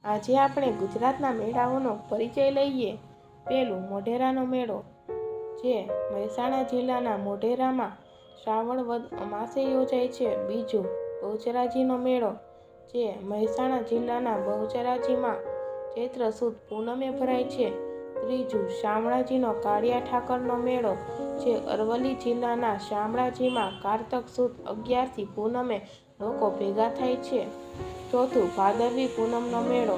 આજે આપણે ગુજરાતના મેળાઓનો પરિચય લઈએ. પહેલું, મોઢેરાનો મેળો, જે મહેસાણા જિલ્લાના મોઢેરામાં શ્રાવણ વદ અમાસે યોજાય છે. બીજું, બહુચરાજીનો મેળો, જે મહેસાણા જિલ્લાના બહુચરાજીમાં ચૈત્ર સુદ પૂનમે ભરાય છે. ત્રીજું, શામળાજીનો કાળિયા ઠાકરનો મેળો, જે અરવલ્લી જિલ્લાના શામળાજીમાં કારતક સુદ 11થી પૂનમે લોકો ભેગા થાય છે. ચોથું, ભાદરવી પૂનમનો મેળો,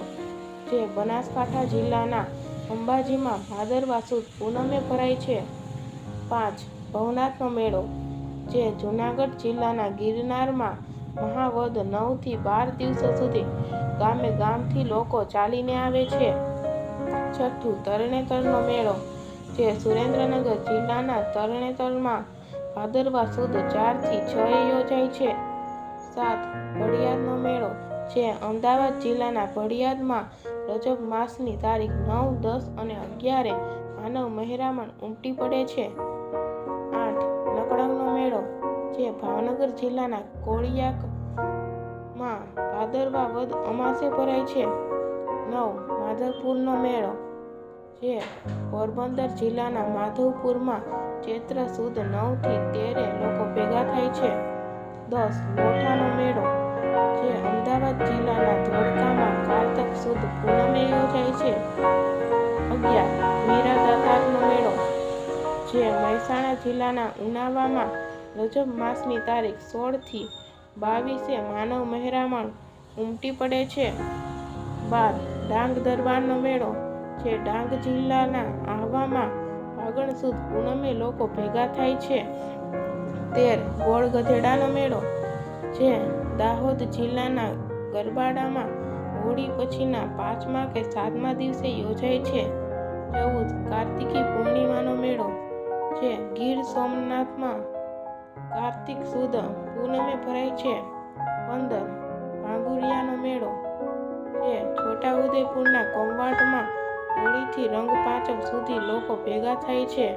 જે બનાસકાંઠા જિલ્લાના અંબાજીમાં ભાદરવા સુદ પૂનમે ભરાય છે. 5. ભવનાથનો મેળો, જે જૂનાગઢ જિલ્લાના ગિરનારમાં મહા વદ 9 થી 12 દિવસો સુધી ગામે ગામથી લોકો ચાલીને આવે છે. છઠ્ઠું, તરણેતરનો મેળો, જે સુરેન્દ્રનગર જિલ્લાના તરણેતરમાં ભાદરવા સુદ 4 થી 6 યોજાય છે. 7. ભળિયાદનો મેળો, જે અમદાવાદ જિલ્લાના ભળિયાદમાં રજબ માસની તારીખ 9, 10 અને 11 માનવ મહેરામણ ઉમટી પડે છે. 8. નકળંગનો મેળો, જે ભાવનગર જિલ્લાના કોળિયાકમાં ભાદરવા વદ અમાસે ભરાય છે. 9. માધવપુરનો મેળો, જે પોરબંદર જિલ્લાના માધવપુરમાં ચૈત્ર સુદ 9 થી 13 લોકો ભેગા થાય છે. 10. લોઠાનો મેળો, જે અમદાવાદ જિલ્લાના ધોળકામાં કારતક સુદ પૂનમે યોજાય છે. 11. મીરાદાતારનો મેળો, જે મહેસાણા જિલ્લાના ઉનાવામાં રજબ માસની તારીખ 16 થી 22 માનવ મહેરામણ ઉમટી પડે છે. 12. ડાંગ દરબારનો મેળો, જે ડાંગ જિલ્લાના આહવામાં ફાગણ સુદ પૂનમે લોકો ભેગા થાય છે. 13. ગોળ ગધેડાનો મેળો, જે દાહોદ જિલ્લાના ગરબાડામાં હોળી પછીના 5મા કે 7મા દિવસે યોજાય છે. 14. કાર્તિકી પૂર્ણિમાનો મેળો, જે ગીર સોમનાથમાં કાર્તિક સુદ પૂનમે ભરાય છે. 15. ભાંગુરિયાનો મેળો, જે છોટાઉદેપુરના કવાંટમાં હોળીથી રંગપાંચમ સુધી લોકો ભેગા થાય છે.